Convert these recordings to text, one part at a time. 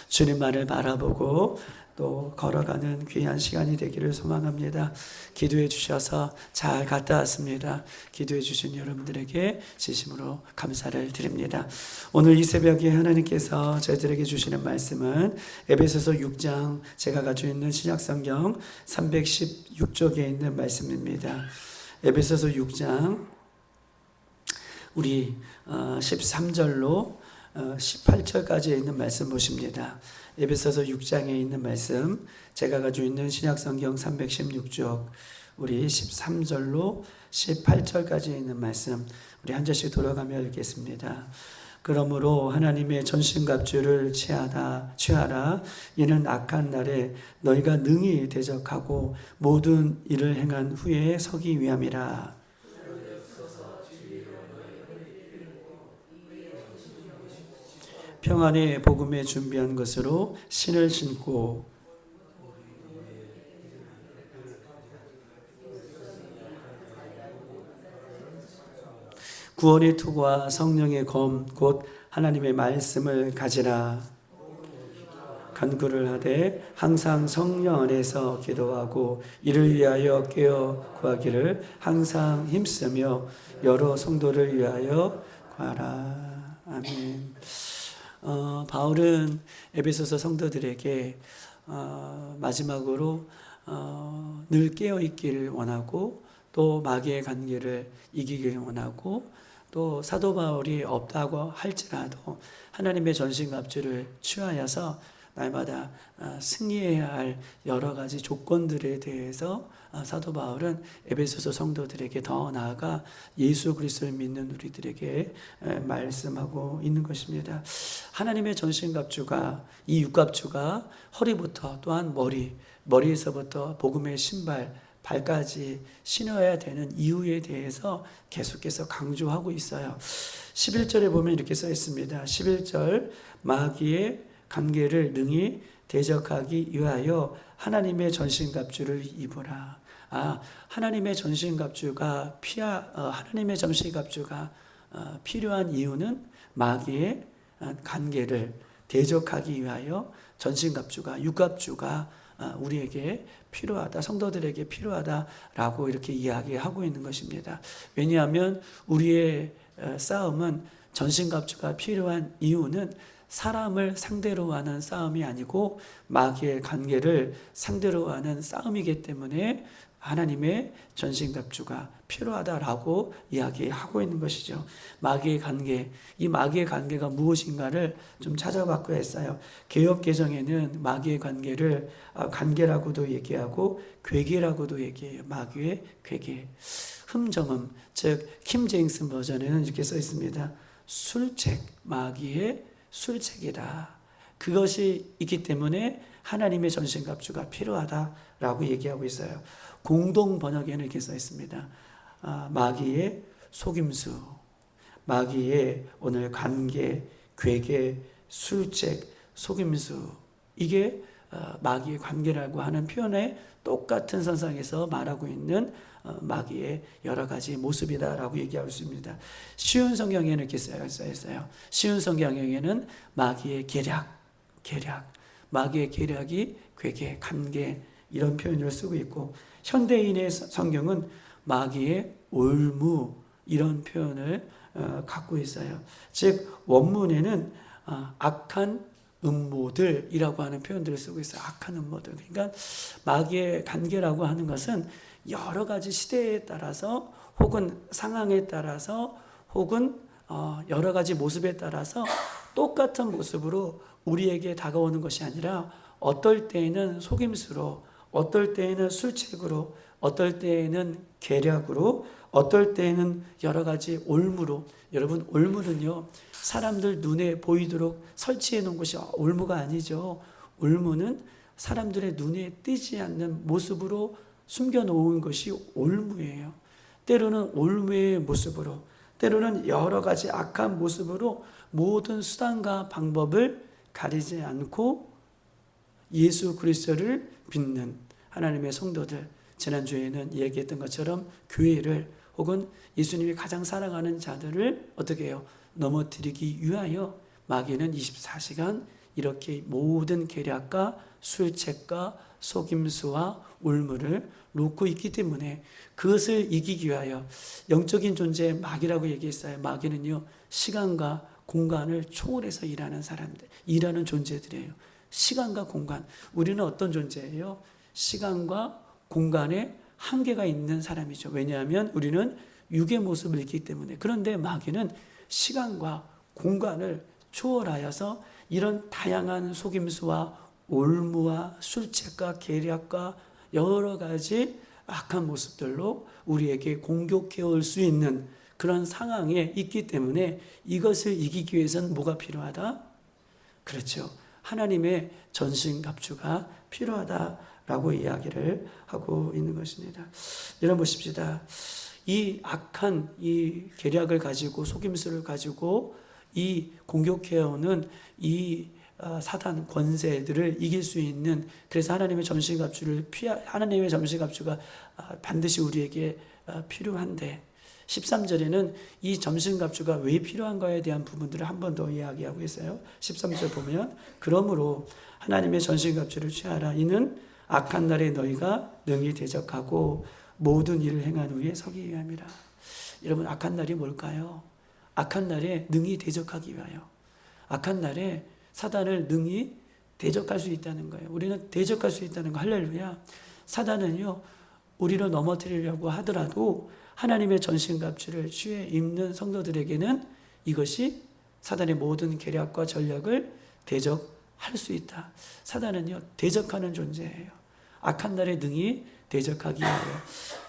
주님만을 바라보고 또 걸어가는 귀한 시간이 되기를 소망합니다. 기도해 주셔서 잘 갔다 왔습니다. 기도해 주신 여러분들에게 진심으로 감사를 드립니다. 오늘 이 새벽에 하나님께서 저희들에게 주시는 말씀은 에베소서 6장, 제가 가지고 있는 신약성경 316쪽에 있는 말씀입니다. 에베소서 6장 우리 13절로 18절까지 있는 말씀 보십니다. 에베소서 6장에 있는 말씀, 제가 가지고 있는 신약성경 316쪽 우리 13절로 18절까지 있는 말씀, 우리 한 절씩 돌아가며 읽겠습니다. 그러므로 하나님의 전신갑주를 취하라. 이는 악한 날에 너희가 능히 대적하고 모든 일을 행한 후에 서기 위함이라. 평안의 복음에 준비한 것으로 신을 신고 구원의 투구와 성령의 검 곧 하나님의 말씀을 가지라. 간구를 하되 항상 성령 안에서 기도하고 이를 위하여 깨어 구하기를 항상 힘쓰며 여러 성도를 위하여 구하라. 아멘. 바울은 에베소서 성도들에게 마지막으로 늘 깨어 있기를 원하고 또 마귀의 관계를 이기기를 원하고 또 사도 바울이 없다고 할지라도 하나님의 전신갑주를 취하여서 날마다 승리해야 할 여러 가지 조건들에 대해서 사도 바울은 에베소서 성도들에게 더 나아가 예수 그리스도를 믿는 우리들에게 말씀하고 있는 것입니다. 하나님의 전신갑주가, 이 육갑주가 허리부터 또한 머리에서부터 복음의 신발, 발까지 신어야 되는 이유에 대해서 계속해서 강조하고 있어요. 11절에 보면 이렇게 써 있습니다. 11절, 마귀의 관계를 능히 대적하기 위하여 하나님의 전신갑주를 입으라. 하나님의 전신갑주가 필요한 이유는 마귀의 관계를 대적하기 위하여 전신갑주가, 육갑주가 우리에게 필요하다, 성도들에게 필요하다라고 이렇게 이야기하고 있는 것입니다. 왜냐하면 우리의 싸움은, 전신갑주가 필요한 이유는 사람을 상대로 하는 싸움이 아니고 마귀의 관계를 상대로 하는 싸움이기 때문에 하나님의 전신갑주가 필요하다라고 이야기하고 있는 것이죠. 마귀의 관계, 이 마귀의 관계가 무엇인가를 좀 찾아봤고 했어요. 개역개정에는 마귀의 관계를 관계라고도 얘기하고 괴계라고도 얘기해요. 마귀의 괴계. 흠정음, 즉 킹제임스 버전에는 이렇게 써 있습니다. 술책, 마귀의 술책이다. 그것이 있기 때문에 하나님의 전신갑주가 필요하다라고 얘기하고 있어요. 공동 번역에는 이렇게 써 있습니다. 마귀의 속임수, 마귀의 오늘 관계, 괴계, 술책, 속임수, 이게 마귀의 관계라고 하는 표현에 똑같은 선상에서 말하고 있는 마귀의 여러 가지 모습이다라고 얘기하고 있습니다. 쉬운 성경에는 이렇게 써 있어요. 쉬운 성경에는 마귀의 계략, 마귀의 계략이 괴계, 관계, 이런 표현을 쓰고 있고, 현대인의 성경은 마귀의 올무, 이런 표현을 갖고 있어요. 즉 원문에는 악한 음모들이라고 하는 표현들을 쓰고 있어요. 악한 음모들. 그러니까 마귀의 관계라고 하는 것은 여러 가지 시대에 따라서 혹은 상황에 따라서 혹은 여러 가지 모습에 따라서 똑같은 모습으로 우리에게 다가오는 것이 아니라 어떨 때에는 속임수로, 어떨 때에는 술책으로, 어떨 때에는 계략으로, 어떨 때에는 여러 가지 올무로. 여러분, 올무는요, 사람들 눈에 보이도록 설치해 놓은 것이 올무가 아니죠. 올무는 사람들의 눈에 띄지 않는 모습으로 숨겨놓은 것이 올무예요. 때로는 올무의 모습으로, 때로는 여러 가지 악한 모습으로 모든 수단과 방법을 가리지 않고 예수 그리스도를 믿는 하나님의 성도들, 지난주에는 얘기했던 것처럼 교회를 혹은 예수님이 가장 사랑하는 자들을 어떻게 해요? 넘어뜨리기 위하여 마귀는 24시간 이렇게 모든 계략과 술책과 속임수와 올무를 놓고 있기 때문에 그것을 이기기 위하여 영적인 존재 마귀라고 얘기했어요. 마귀는요, 시간과 공간을 초월해서 일하는 사람들, 일하는 존재들이에요. 시간과 공간. 우리는 어떤 존재예요? 시간과 공간에 한계가 있는 사람이죠. 왜냐하면 우리는 육의 모습을 있기 때문에. 그런데 마귀는 시간과 공간을 초월하여서 이런 다양한 속임수와 올무와 술책과 계략과 여러 가지 악한 모습들로 우리에게 공격해 올 수 있는 그런 상황에 있기 때문에 이것을 이기기 위해서는 뭐가 필요하다? 그렇죠. 하나님의 전신갑주가 필요하다라고 이야기를 하고 있는 것입니다. 여러분 보십시다. 이 악한 이 계략을 가지고 속임수를 가지고 이 공격해오는 이 사단 권세들을 이길 수 있는, 그래서 하나님의 전신갑주를 하나님의 전신갑주가 반드시 우리에게 필요한데 13절에는 이 전신갑주가 왜 필요한가에 대한 부분들을 한 번 더 이야기하고 있어요. 13절 보면 그러므로 하나님의 전신갑주를 취하라. 이는 악한 날에 너희가 능히 대적하고 모든 일을 행한 후에 서기 위함이라. 여러분, 악한 날이 뭘까요? 악한 날에 능히 대적하기 위하여, 악한 날에 사단을 능히 대적할 수 있다는 거예요. 우리는 대적할 수 있다는 거. 할렐루야. 사단은요, 우리를 넘어뜨리려고 하더라도 하나님의 전신갑주를 취해 입는 성도들에게는 이것이 사단의 모든 계략과 전략을 대적할 수 있다. 사단은요, 대적하는 존재예요. 악한 날에 능히 대적하기 위하여.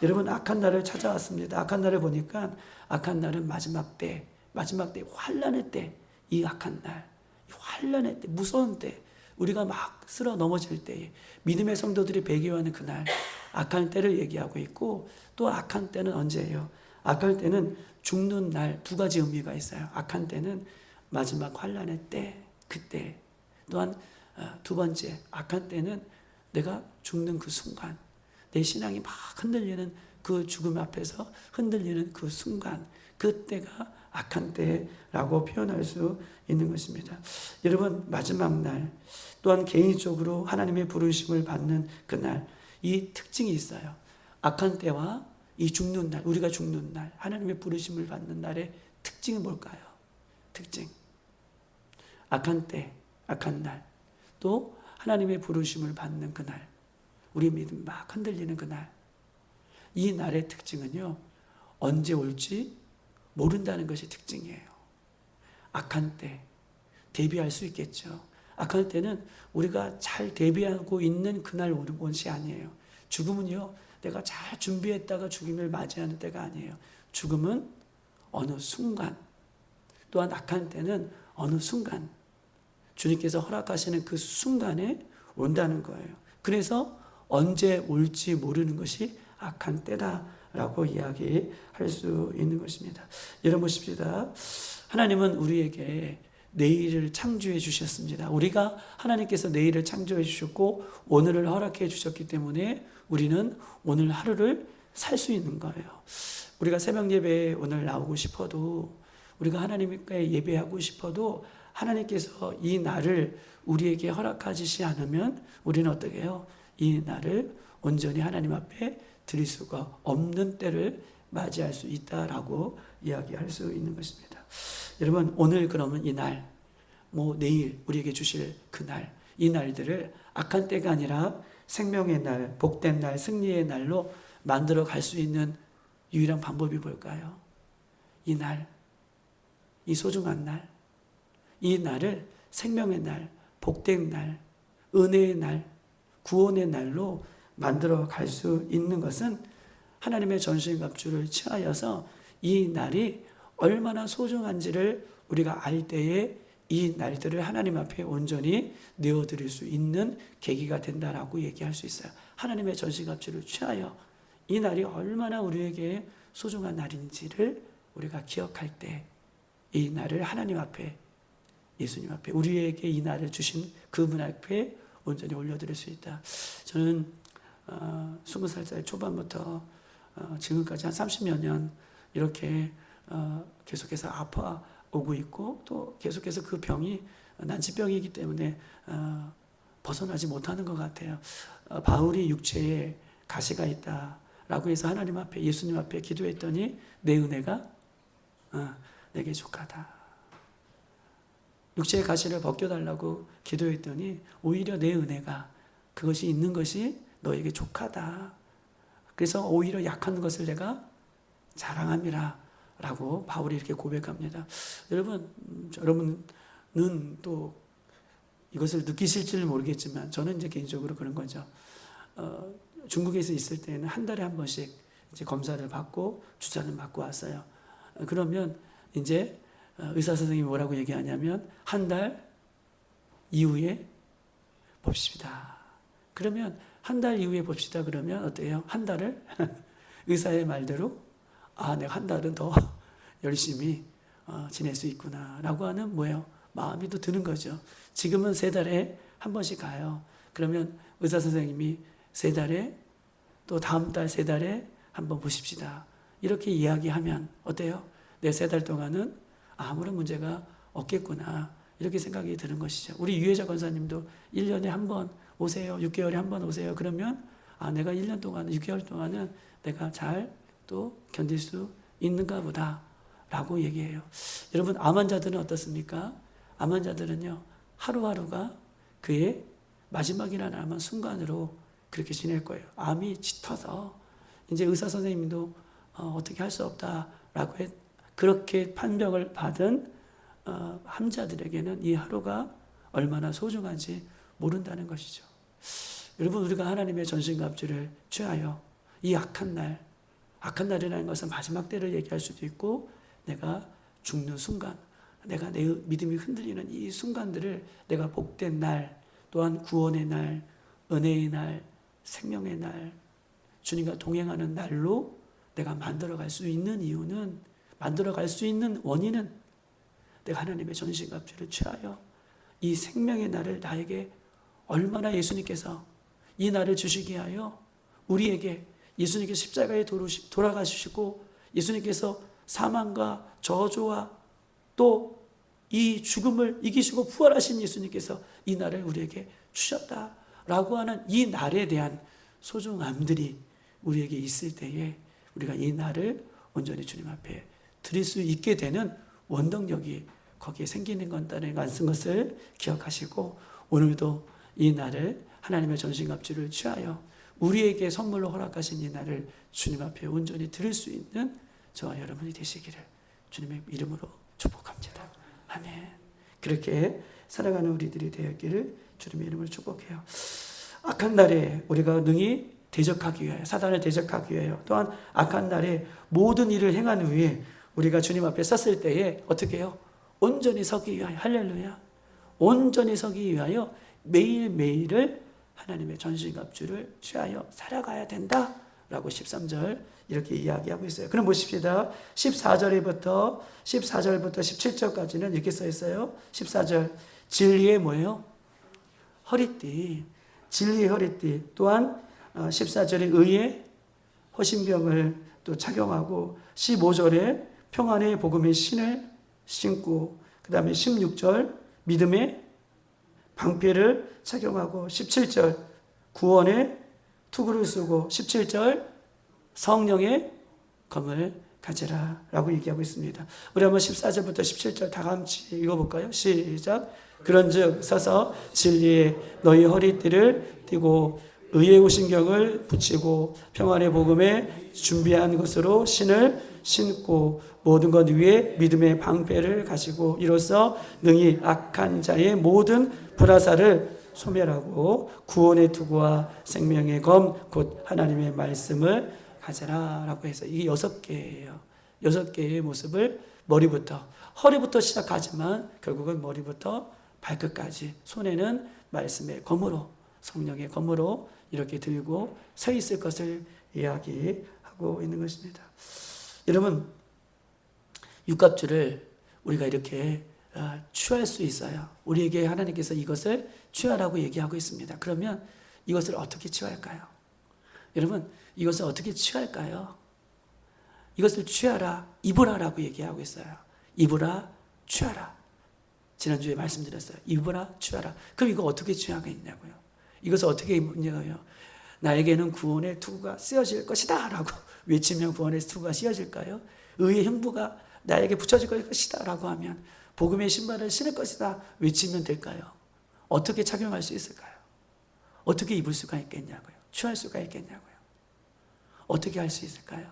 여러분, 악한 날을 찾아왔습니다. 악한 날을 보니까 악한 날은 마지막 때, 환난의 때, 이 악한 날, 환난의 때, 무서운 때, 우리가 막 쓰러 넘어질 때에 믿음의 성도들이 배교하는 그날, 악한 때를 얘기하고 있고, 또 악한 때는 언제예요? 악한 때는 죽는 날. 두 가지 의미가 있어요. 악한 때는 마지막 환난의 때, 그때. 또한 두 번째, 악한 때는 내가 죽는 그 순간, 내 신앙이 막 흔들리는 그 죽음 앞에서 흔들리는 그 순간, 그때가 악한 때라고 표현할 수 있는 것입니다. 여러분, 마지막 날, 또한 개인적으로 하나님의 부르심을 받는 그날, 이 특징이 있어요. 악한 때와 이 죽는 날, 우리가 죽는 날, 하나님의 부르심을 받는 날의 특징은 뭘까요? 특징. 악한 때, 악한 날, 또 하나님의 부르심을 받는 그날, 우리 믿음 막 흔들리는 그날. 이 날의 특징은요, 언제 올지 모른다는 것이 특징이에요. 악한 때 대비할 수 있겠죠. 악한 때는 우리가 잘 대비하고 있는 그날 오는 것이 아니에요. 죽음은요, 내가 잘 준비했다가 죽음을 맞이하는 때가 아니에요. 죽음은 어느 순간, 또한 악한 때는 어느 순간, 주님께서 허락하시는 그 순간에 온다는 거예요. 그래서 언제 올지 모르는 것이 악한 때다라고 이야기할 수 있는 것입니다. 여러분 보십시다. 하나님은 우리에게 내일을 창조해 주셨습니다. 우리가 하나님께서 내일을 창조해 주셨고 오늘을 허락해 주셨기 때문에 우리는 오늘 하루를 살 수 있는 거예요. 우리가 새벽 예배에 오늘 나오고 싶어도, 우리가 하나님께 예배하고 싶어도 하나님께서 이 날을 우리에게 허락하시지 않으면 우리는 어떻게 해요? 이 날을 온전히 하나님 앞에 드릴 수가 없는 때를 맞이할 수 있다라고 이야기할 수 있는 것입니다. 여러분, 오늘 그러면 이 날, 내일 우리에게 주실 그 날, 이 날들을 악한 때가 아니라 생명의 날, 복된 날, 승리의 날로 만들어 갈 수 있는 유일한 방법이 뭘까요? 이 날, 이 소중한 날, 이 날을 생명의 날, 복된 날, 은혜의 날, 구원의 날로 만들어 갈 수 있는 것은 하나님의 전신갑주를 취하여서 이 날이 얼마나 소중한지를 우리가 알 때에 이 날들을 하나님 앞에 온전히 내어드릴 수 있는 계기가 된다라고 얘기할 수 있어요. 하나님의 전신갑주를 취하여 이 날이 얼마나 우리에게 소중한 날인지를 우리가 기억할 때 이 날을 하나님 앞에, 예수님 앞에, 우리에게 이 날을 주신 그분 앞에 온전히 올려드릴 수 있다. 저는 20살 초반부터 지금까지 한 30여 년 이렇게 계속해서 아파오고 있고 또 계속해서 그 병이 난치병이기 때문에 벗어나지 못하는 것 같아요. 바울이 육체에 가시가 있다라고 해서 하나님 앞에 예수님 앞에 기도했더니 내 은혜가 내게 족하다. 육체의 가시를 벗겨달라고 기도했더니 오히려 내 은혜가 그것이 있는 것이 너에게 족하다. 그래서 오히려 약한 것을 내가 자랑함이라 라고 바울이 이렇게 고백합니다. 여러분은 또 이것을 느끼실지는 모르겠지만 저는 이제 개인적으로 그런 거죠. 중국에서 있을 때는 한 달에 한 번씩 이제 검사를 받고 주사를 맞고 왔어요. 그러면 이제 의사 선생님이 뭐라고 얘기하냐면 한 달 이후에 봅시다. 그러면 한 달 이후에 봅시다. 그러면 어때요? 한 달을 의사의 말대로 내가 한 달은 더 열심히 지낼 수 있구나 라고 하는 뭐예요? 마음이 또 드는 거죠. 지금은 3달에 한 번씩 가요. 그러면 의사 선생님이 3달에 또 다음 달 3달에 한번 보십시다. 이렇게 이야기하면 어때요? 내 3달 동안은 아무런 문제가 없겠구나 이렇게 생각이 드는 것이죠. 우리 유혜자 권사님도 1년에 한 번 오세요. 6개월에 한 번 오세요. 그러면 내가 1년 동안 6개월 동안은 내가 잘 또 견딜 수 있는가 보다 라고 얘기해요. 여러분 암 환자들은 어떻습니까? 암 환자들은요 하루하루가 그의 마지막이라는 아마 순간으로 그렇게 지낼 거예요. 암이 짙어서 이제 의사 선생님도 어떻게 할 수 없다라고 그렇게 판명을 받은 환자들에게는 이 하루가 얼마나 소중한지 모른다는 것이죠. 여러분 우리가 하나님의 전신갑주를 취하여 이 악한 날이라는 것은 마지막 때를 얘기할 수도 있고 내가 죽는 순간, 내가 내 믿음이 흔들리는 이 순간들을 내가 복된 날, 또한 구원의 날, 은혜의 날, 생명의 날, 주님과 동행하는 날로 내가 만들어갈 수 있는 이유는, 만들어갈 수 있는 원인은 내가 하나님의 전신갑주를 취하여 이 생명의 날을 나에게 얼마나 예수님께서 이 날을 주시게 하여 우리에게 예수님께서 십자가에 돌아가시고 예수님께서 사망과 저주와 또 이 죽음을 이기시고 부활하신 예수님께서 이 날을 우리에게 주셨다라고 하는 이 날에 대한 소중함들이 우리에게 있을 때에 우리가 이 날을 온전히 주님 앞에 드릴 수 있게 되는 원동력이 거기에 생기는 건다는 것을 기억하시고 오늘도 이 날을 하나님의 전신갑주를 취하여 우리에게 선물로 허락하신 이 날을 주님 앞에 온전히 드릴 수 있는 저와 여러분이 되시기를 주님의 이름으로 축복합니다. 아멘. 그렇게 살아가는 우리들이 되었기를 주님의 이름으로 축복해요. 악한 날에 우리가 능히 대적하기 위하여, 사단을 대적하기 위하여, 또한 악한 날에 모든 일을 행한 후에 우리가 주님 앞에 섰을 때에 어떻게 해요? 온전히 서기 위하여, 할렐루야, 온전히 서기 위하여 매일매일을 하나님의 전신갑주를 취하여 살아가야 된다 라고 13절 이렇게 이야기하고 있어요. 그럼 보십시다. 14절부터 17절까지는 이렇게 써 있어요. 14절 진리의 뭐예요? 허리띠, 진리의 허리띠. 또한 14절에 의의 허심병을 또 착용하고 15절에 평안의 복음의 신을 신고, 그 다음에 16절 믿음의 방패를 착용하고, 17절 구원의 투구를 쓰고, 17절 성령의 검을 가지라 라고 얘기하고 있습니다. 우리 한번 14절부터 17절 다 같이 읽어볼까요? 시작. 그런즉 서서 진리의 너희 허리띠를 띠고 의의 오신경을 붙이고 평안의 복음에 준비한 것으로 신을 신고 모든 것 위에 믿음의 방패를 가지고 이로써 능히 악한 자의 모든 불화살을 소멸하고 구원의 투구와 생명의 검 곧 하나님의 말씀을 가져라 라고 해서 이게 6개예요. 6개의 모습을 머리부터, 허리부터 시작하지만 결국은 머리부터 발끝까지, 손에는 말씀의 검으로, 성령의 검으로 이렇게 들고 서 있을 것을 이야기하고 있는 것입니다. 여러분, 육갑주를 우리가 이렇게 취할 수 있어요. 우리에게 하나님께서 이것을 취하라고 얘기하고 있습니다. 그러면 이것을 어떻게 취할까요? 여러분, 이것을 어떻게 취할까요? 이것을 취하라, 입으라라고 얘기하고 있어요. 입으라, 취하라. 지난주에 말씀드렸어요. 입으라 취하라. 그럼 이거 어떻게 취하겠냐고요. 이것을 어떻게 입냐고요. 나에게는 구원의 투구가 쓰여질 것이다 라고 외치면 구원의 투구가 쓰여질까요? 의의 흉부가 나에게 붙여질 것이다 라고 하면 복음의 신발을 신을 것이다 외치면 될까요? 어떻게 착용할 수 있을까요? 어떻게 입을 수가 있겠냐고요. 취할 수가 있겠냐고요. 어떻게 할 수 있을까요?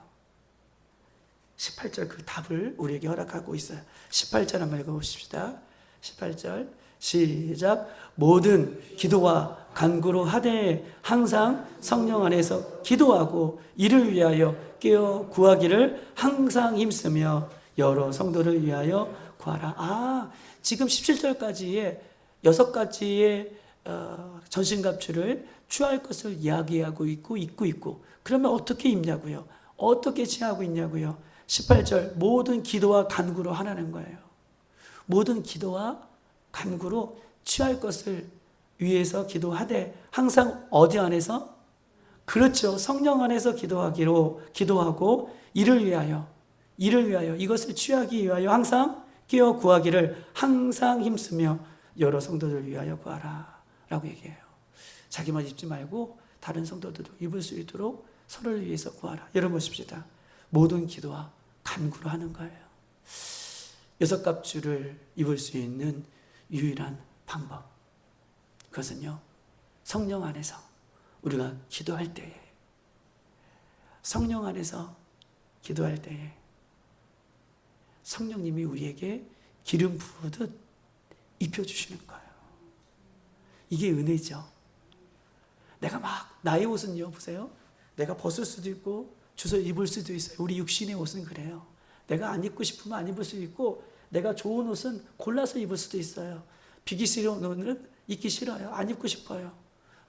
18절 그 답을 우리에게 허락하고 있어요. 18절 한번 읽어보십시다. 18절 시작. 모든 기도와 간구로 하되 항상 성령 안에서 기도하고 이를 위하여 깨어 구하기를 항상 힘쓰며 여러 성도를 위하여 구하라. 지금 17절까지의 6가지의 전신갑주를 취할 것을 이야기하고 있고 그러면 어떻게 입냐고요? 어떻게 취하고 있냐고요? 18절 모든 기도와 간구로 하라는 거예요. 모든 기도와 간구로 취할 것을 위해서 기도하되 항상 어디 안에서? 그렇죠. 성령 안에서 기도하고 이를 위하여 이것을 취하기 위하여 항상 깨어 구하기를 항상 힘쓰며 여러 성도들 위하여 구하라 라고 얘기해요. 자기만 입지 말고 다른 성도들도 입을 수 있도록 서로를 위해서 구하라. 여러분 보십시다. 모든 기도와 간구로 하는 거예요. 6갑주를 입을 수 있는 유일한 방법. 그것은요, 성령 안에서 우리가 기도할 때에, 성령 안에서 기도할 때에 성령님이 우리에게 기름 부으듯 입혀주시는 거예요. 이게 은혜죠. 내가 막, 나의 옷은요, 보세요. 내가 벗을 수도 있고, 주워 입을 수도 있어요. 우리 육신의 옷은 그래요. 내가 안 입고 싶으면 안 입을 수도 있고, 내가 좋은 옷은 골라서 입을 수도 있어요. 비기 싫은 옷은 입기 싫어요. 안 입고 싶어요.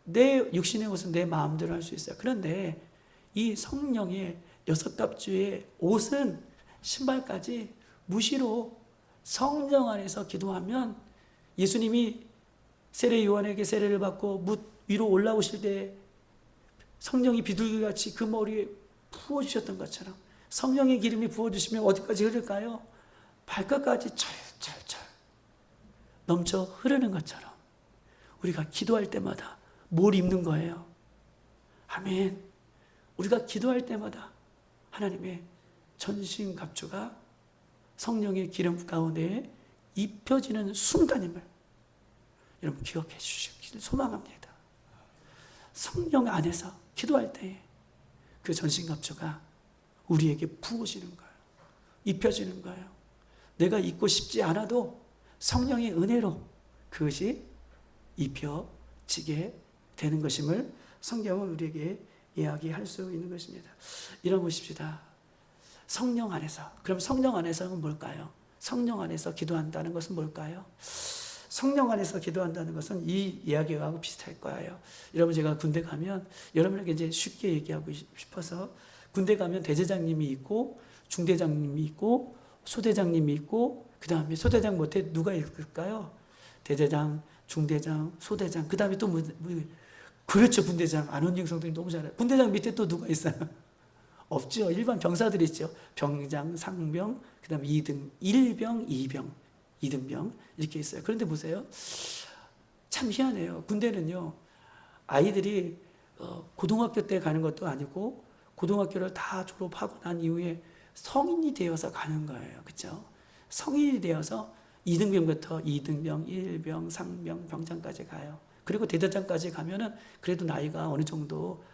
내 육신의 옷은 내 마음대로 할 수 있어요. 그런데 이 성령의 6갑주의 옷은 신발까지 무시로 성령 안에서 기도하면 예수님이 세례 요한에게 세례를 받고 무 위로 올라오실 때 성령이 비둘기같이 그 머리에 부어주셨던 것처럼 성령의 기름이 부어주시면 어디까지 흐를까요? 발끝까지 철철철 넘쳐 흐르는 것처럼 우리가 기도할 때마다 뭘 입는 거예요? 아멘. 우리가 기도할 때마다 하나님의 전신갑주가 성령의 기름 가운데 입혀지는 순간임을 여러분 기억해 주시길 소망합니다. 성령 안에서 기도할 때 그 전신갑주가 우리에게 부어지는 거예요. 입혀지는 거예요. 내가 입고 싶지 않아도 성령의 은혜로 그것이 입혀지게 되는 것임을 성경은 우리에게 이야기할 수 있는 것입니다. 이런 보십시다. 성령 안에서. 그럼 성령 안에서는 뭘까요? 성령 안에서 기도한다는 것은 뭘까요? 성령 안에서 기도한다는 것은 이 이야기하고 비슷할 거예요. 여러분 제가 군대 가면 여러분에게 이제 쉽게 얘기하고 싶어서 군대 가면 대대장님이 있고 중대장님이 있고 소대장님이 있고 그 다음에 소대장 못해 누가 있을까요? 대대장, 중대장, 소대장 그 다음에 또 그렇죠. 분대장. 안원영 성도님 너무 잘해요. 분대장 밑에 또 누가 있어요? 없죠. 일반 병사들이 있죠. 병장, 상병, 그 다음에 1병, 2병, 2등병 이렇게 있어요. 그런데 보세요. 참 희한해요. 군대는요. 아이들이 고등학교 때 가는 것도 아니고 고등학교를 다 졸업하고 난 이후에 성인이 되어서 가는 거예요. 그렇죠? 성인이 되어서 2등병부터 2등병, 1병, 상병, 병장까지 가요. 그리고 대대장까지 가면은 그래도 나이가 어느 정도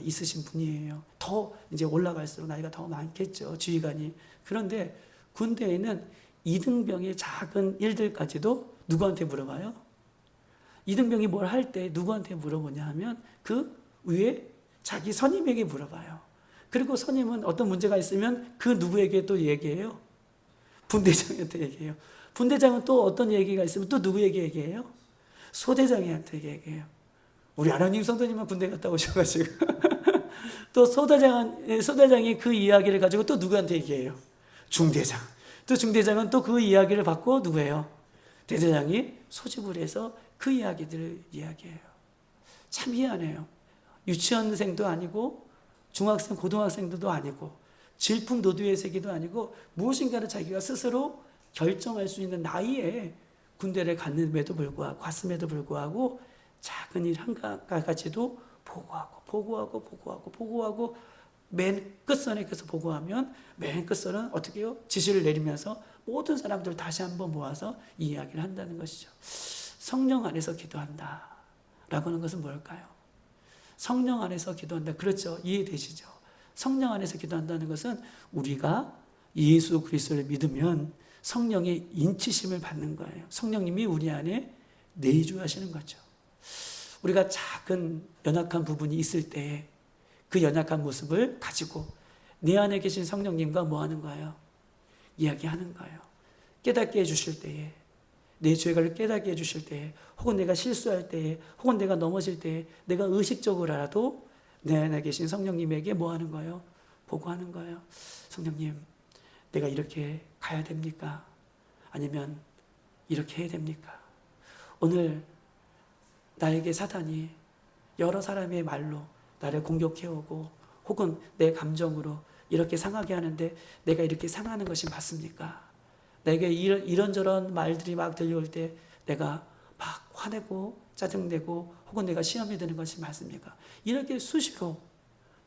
있으신 분이에요. 더 이제 올라갈수록 나이가 더 많겠죠. 지휘관이. 그런데 군대에는 2등병의 작은 일들까지도 누구한테 물어봐요? 2등병이 뭘 할 때 누구한테 물어보냐 하면 그 위에 자기 선임에게 물어봐요. 그리고 선임은 어떤 문제가 있으면 그 누구에게 또 얘기해요? 분대장한테 얘기해요. 분대장은 또 어떤 얘기가 있으면 또 누구에게 얘기해요? 소대장한테 얘기해요. 우리 아나님 성도님은 군대 갔다 오셔가지고 또 소대장이 그 이야기를 가지고 또 누구한테 얘기해요? 중대장. 또 중대장은 또 그 이야기를 받고 누구예요? 대대장이 소집을 해서 그 이야기들을 이야기해요. 참 희한해요. 유치원생도 아니고 중학생, 고등학생도 아니고 질풍노도의 세계도 아니고 무엇인가를 자기가 스스로 결정할 수 있는 나이에 군대를 갔음에도 불구하고 작은 일 한 가지도 보고하고 맨 끝선에 가서 보고하면 맨 끝선은 어떻게 해요? 지시를 내리면서 모든 사람들 다시 한번 모아서 이 이야기를 한다는 것이죠. 성령 안에서 기도한다 라고 하는 것은 뭘까요? 성령 안에서 기도한다. 그렇죠. 이해되시죠? 성령 안에서 기도한다는 것은 우리가 예수 그리스도를 믿으면 성령의 인치심을 받는 거예요. 성령님이 우리 안에 내주하시는 거죠. 우리가 작은 연약한 부분이 있을 때 그 연약한 모습을 가지고 내 안에 계신 성령님과 뭐 하는 거예요? 이야기하는 거예요. 깨닫게 해주실 때에, 내 죄를 깨닫게 해주실 때에, 혹은 내가 실수할 때에, 혹은 내가 넘어질 때에, 내가 의식적으로라도 내 안에 계신 성령님에게 뭐 하는 거예요? 보고하는 거예요. 성령님, 내가 이렇게 가야 됩니까? 아니면 이렇게 해야 됩니까? 오늘 나에게 사단이 여러 사람의 말로 나를 공격해오고 혹은 내 감정으로 이렇게 상하게 하는데 내가 이렇게 상하는 것이 맞습니까? 내게 이런저런 말들이 막 들려올 때 내가 막 화내고 짜증내고 혹은 내가 시험에 드는 것이 맞습니까? 이렇게 수시로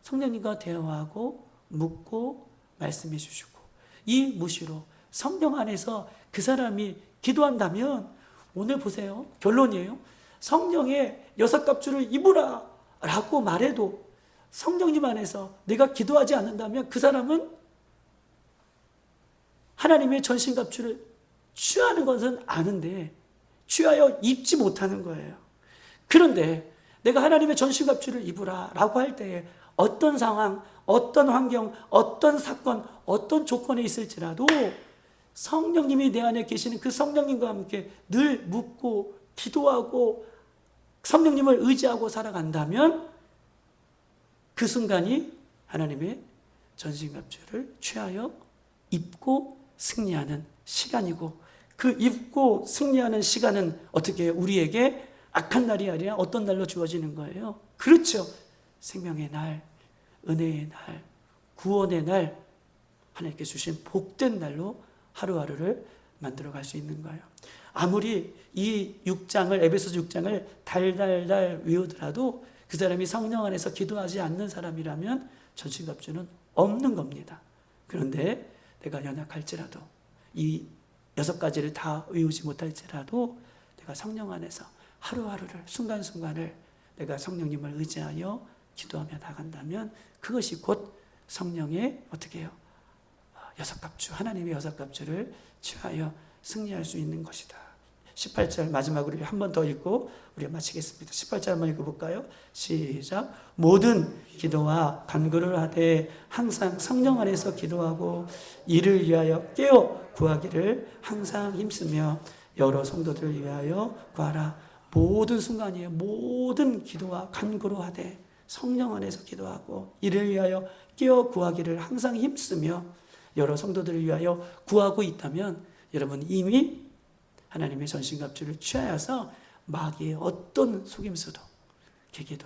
성령님과 대화하고 묻고 말씀해 주시고 이 무시로 성령 안에서 그 사람이 기도한다면 오늘 보세요. 결론이에요. 성령의 6갑주를 입으라 라고 말해도 성령님 안에서 내가 기도하지 않는다면 그 사람은 하나님의 전신갑주를 취하는 것은 아는데 취하여 입지 못하는 거예요. 그런데 내가 하나님의 전신갑주를 입으라 라고 할 때에 어떤 상황, 어떤 환경, 어떤 사건, 어떤 조건에 있을지라도 성령님이 내 안에 계시는 그 성령님과 함께 늘 묻고 기도하고 성령님을 의지하고 살아간다면 그 순간이 하나님의 전신갑주를 취하여 입고 승리하는 시간이고 그 입고 승리하는 시간은 어떻게 우리에게 악한 날이 아니라 어떤 날로 주어지는 거예요? 그렇죠. 생명의 날, 은혜의 날, 구원의 날, 하나님께 주신 복된 날로 하루하루를 만들어갈 수 있는 거예요. 아무리 이 6장을 에베소서 6장을 달달달 외우더라도 그 사람이 성령 안에서 기도하지 않는 사람이라면 전신갑주는 없는 겁니다. 그런데 내가 연약할지라도 이 6가지를 다 외우지 못할지라도 내가 성령 안에서 하루하루를 순간순간을 내가 성령님을 의지하여 기도하며 나간다면 그것이 곧 성령의 어떻게 해요? 6갑주, 하나님의 6갑주를 취하여 승리할 수 있는 것이다. 18절 마지막으로 한 번 더 읽고 우리가 마치겠습니다. 18절 한번 읽어볼까요? 시작. 모든 기도와 간구를 하되 항상 성령 안에서 기도하고 이를 위하여 깨어 구하기를 항상 힘쓰며 여러 성도들을 위하여 구하라. 모든 순간이에요. 모든 기도와 간구로 하되 성령 안에서 기도하고 이를 위하여 깨어 구하기를 항상 힘쓰며 여러 성도들을 위하여 구하고 있다면 여러분 이미 하나님의 전신갑주를 취하여서 마귀의 어떤 속임수도 계계도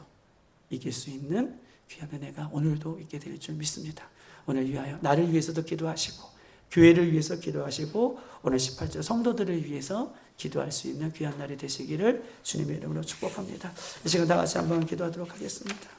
이길 수 있는 귀한 은혜가 오늘도 있게 될 줄 믿습니다. 오늘 위하여 나를 위해서도 기도하시고 교회를 위해서 기도하시고 오늘 18절 성도들을 위해서 기도할 수 있는 귀한 날이 되시기를 주님의 이름으로 축복합니다. 이 시간 다 같이 한번 기도하도록 하겠습니다.